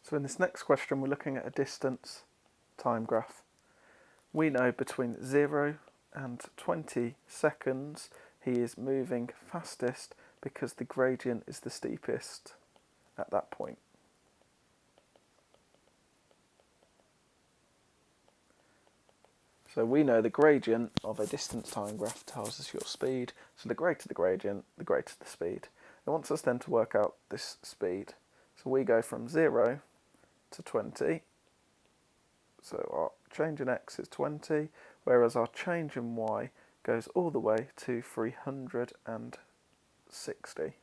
So in this next question we're looking at a distance time graph. We know between 0 and 20 seconds he is moving fastest because the gradient is the steepest at that point. So we know the gradient of a distance time graph tells us your speed. So the greater the gradient, the greater the speed. It wants us then to work out this speed. So we go from 0 to 20. So our change in x is 20, whereas our change in y goes all the way to 360.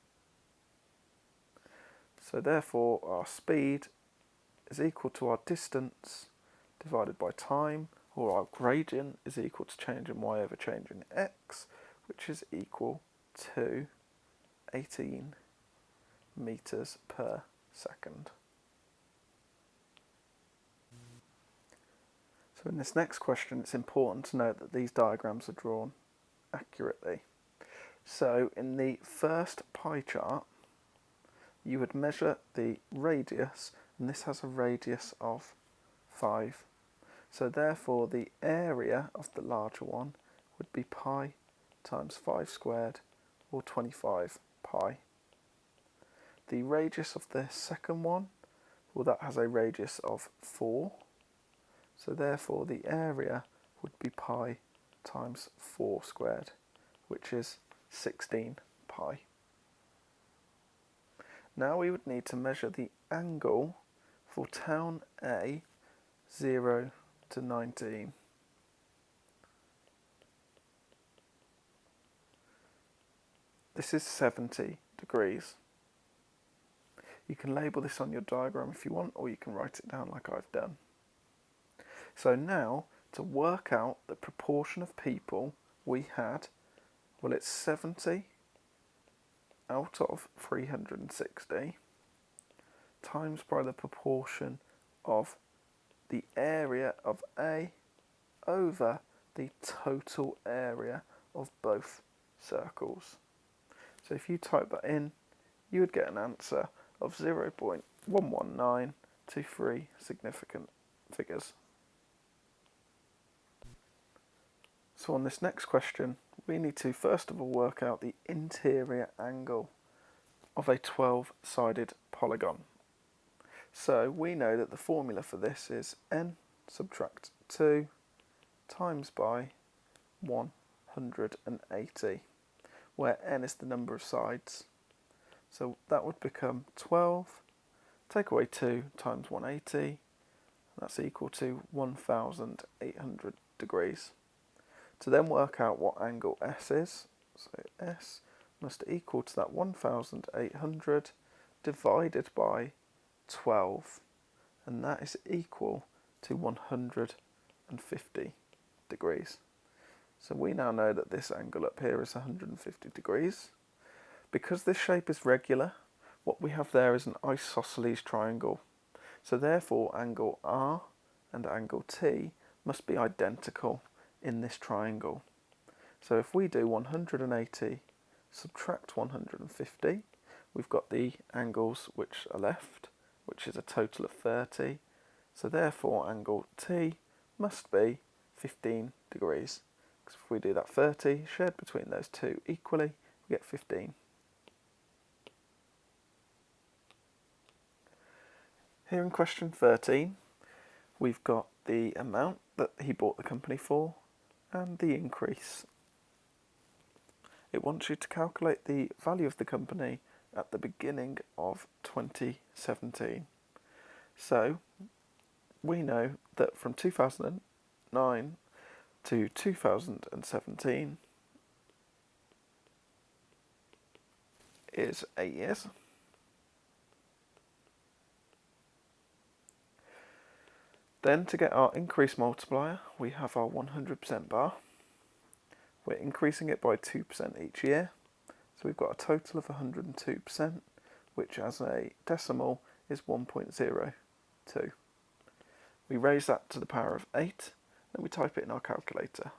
So therefore our speed is equal to our distance divided by time, or our gradient is equal to change in y over change in x, which is equal to 18 meters per second. So in this next question, it's important to note that these diagrams are drawn accurately. So in the first pie chart, you would measure the radius, and this has a radius of 5. So therefore the area of the larger one would be pi times 5 squared, or 25 pi. The radius of the second one, well, that has a radius of 4. So therefore the area would be pi times 4 squared, which is 16 pi. Now we would need to measure the angle for town A, 0 to 19. This is 70 degrees. You can label this on your diagram if you want, or you can write it down like I've done. So now, to work out the proportion of people we had, well, it's 70 out of 360 times by the proportion of the area of A over the total area of both circles. So if you type that in, you would get an answer of 0.119 to 3 significant figures. So on this next question, we need to first of all work out the interior angle of a 12-sided polygon. So we know that the formula for this is n subtract 2 times by 180, where n is the number of sides. So that would become 12, take away 2 times 180, that's equal to 1,800 degrees. To then work out what angle S is, so S must equal to that 1,800 divided by 12, and that is equal to 150 degrees. So we now know that this angle up here is 150 degrees. Because this shape is regular, what we have there is an isosceles triangle. So therefore angle R and angle T must be identical in this triangle. So if we do 180 subtract 150, we've got the angles which are left, which is a total of 30. So therefore angle T must be 15 degrees. Because if we do that 30 shared between those two equally, we get 15. Here in question 13, we've got the amount that he bought the company for and the increase. It wants you to calculate the value of the company at the beginning of 2017. So we know that from 2009 to 2017 is 8 years. Then to get our increase multiplier, we have our 100% bar. We're increasing it by 2% each year. So we've got a total of 102%, which as a decimal is 1.02. We raise that to the power of 8, and we type it in our calculator.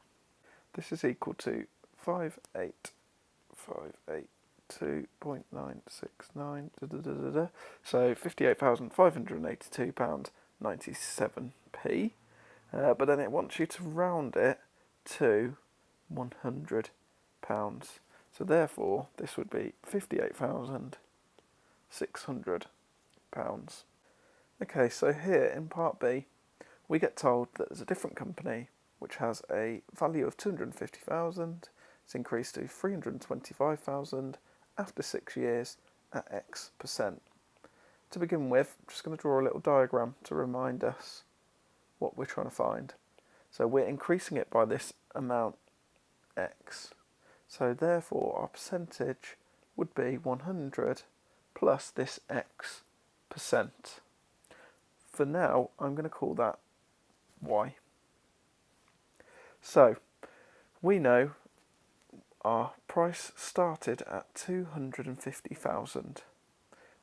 This is equal to 58582 2.969, so £58,582.97p. But then it wants you to round it to £100. So therefore, this would be £58,600. Okay, so here in part B, we get told that there's a different company which has a value of 250,000. It's increased to 325,000 after 6 years at X%. To begin with, I'm just going to draw a little diagram to remind us what we're trying to find. So we're increasing it by this amount X. So therefore our percentage would be 100 plus this X%. For now, I'm going to call that Y. So we know our price started at 250,000.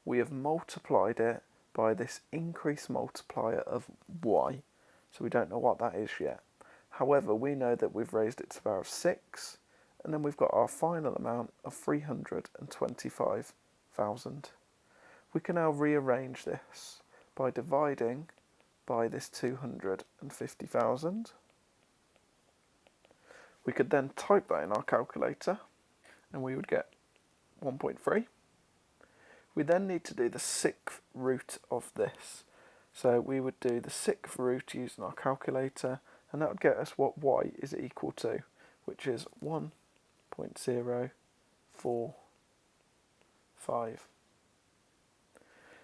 We have multiplied it by this increase multiplier of Y, so we don't know what that is yet. However, we know that we've raised it to the power of 6, and then we've got our final amount of 325,000. We can now rearrange this by dividing by this 250,000. We could then type that in our calculator and we would get 1.3. We then need to do the sixth root of this. So we would do the sixth root using our calculator, and that would get us what Y is equal to, which is 1.045.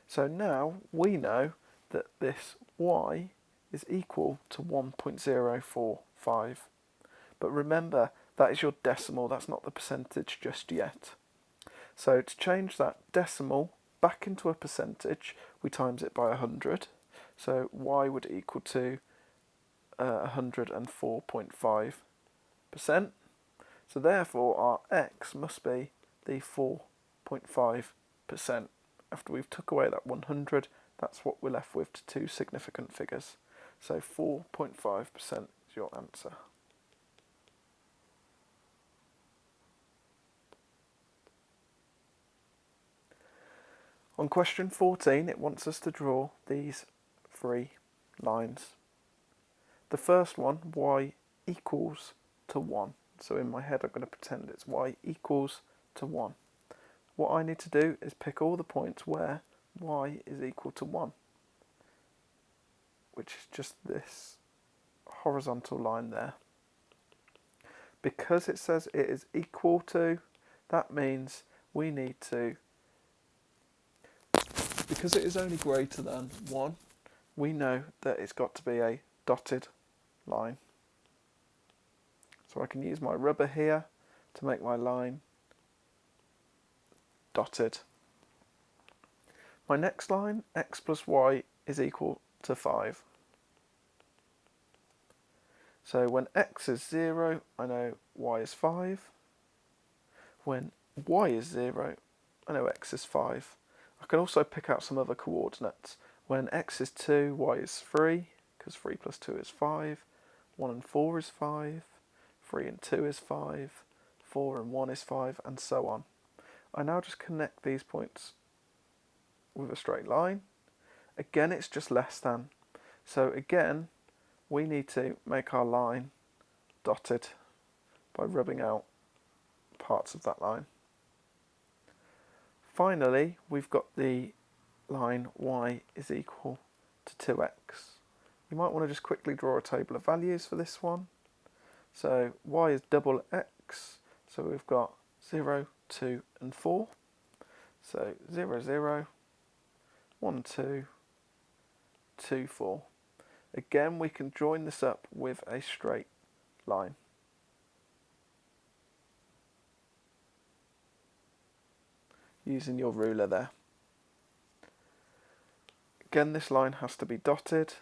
So now we know that this Y is equal to 1.045. But remember, that is your decimal, that's not the percentage just yet. So to change that decimal back into a percentage, we times it by 100. So Y would equal to 104.5%. So therefore our X must be the 4.5%. After we've took away that 100, that's what we're left with to two significant figures. So 4.5% is your answer. On question 14, it wants us to draw these three lines. The first one, Y equals to 1. So in my head I'm going to pretend it's Y equals to 1. What I need to do is pick all the points where Y is equal to 1, which is just this horizontal line there. Because it says it is equal to, that means we need to, because it is only greater than 1, we know that it's got to be a dotted line. So I can use my rubber here to make my line dotted. My next line, X plus Y is equal to 5. So when X is 0, I know Y is 5. When Y is 0, I know X is 5. I can also pick out some other coordinates. When X is 2, Y is 3, because 3 plus 2 is 5. 1 and 4 is 5. 3 and 2 is 5. 4 and 1 is 5, and so on. I now just connect these points with a straight line. Again, it's just less than. So again, we need to make our line dotted by rubbing out parts of that line. Finally, we've got the line Y is equal to 2x. You might want to just quickly draw a table of values for this one. So Y is double x, so we've got 0, 2 and 4. So 0, 0, 1, 2, 2, 4. Again, we can join this up with a straight line. Using your ruler there. Again, this line has to be dotted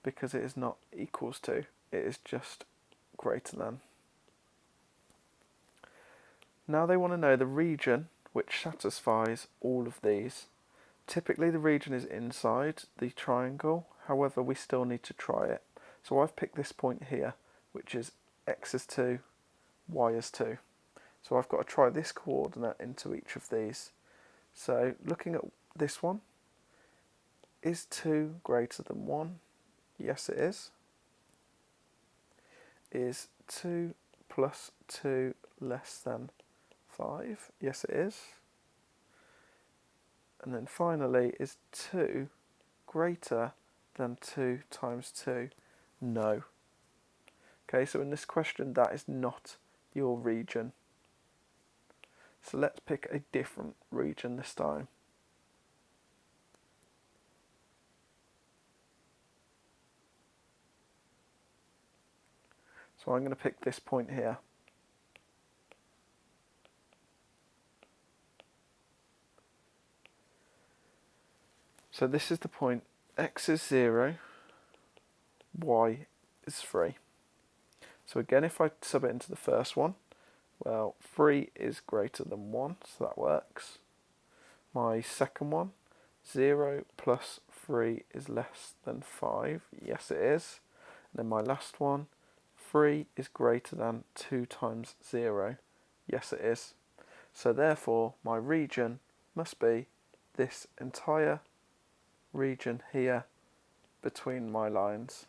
because it is not equals to, it is just greater than. Now they want to know the region which satisfies all of these. Typically the region is inside the triangle, however we still need to try it. So I've picked this point here, which is x is 2, y is 2. So I've got to try this coordinate into each of these. So looking at this one, is 2 greater than 1? Yes, it is. Is 2 plus 2 less than 5? Yes, it is. And then finally, is 2 greater than 2 times 2? No. Okay, so in this question, that is not your region. So let's pick a different region this time. So I'm going to pick this point here. So this is the point, x is 0, y is 3. So again, if I sub it into the first one, well, 3 is greater than 1, so that works. My second one, 0 plus 3 is less than 5. Yes, it is. And then my last one, 3 is greater than 2 times 0. Yes, it is. So therefore, my region must be this entire region here between my lines.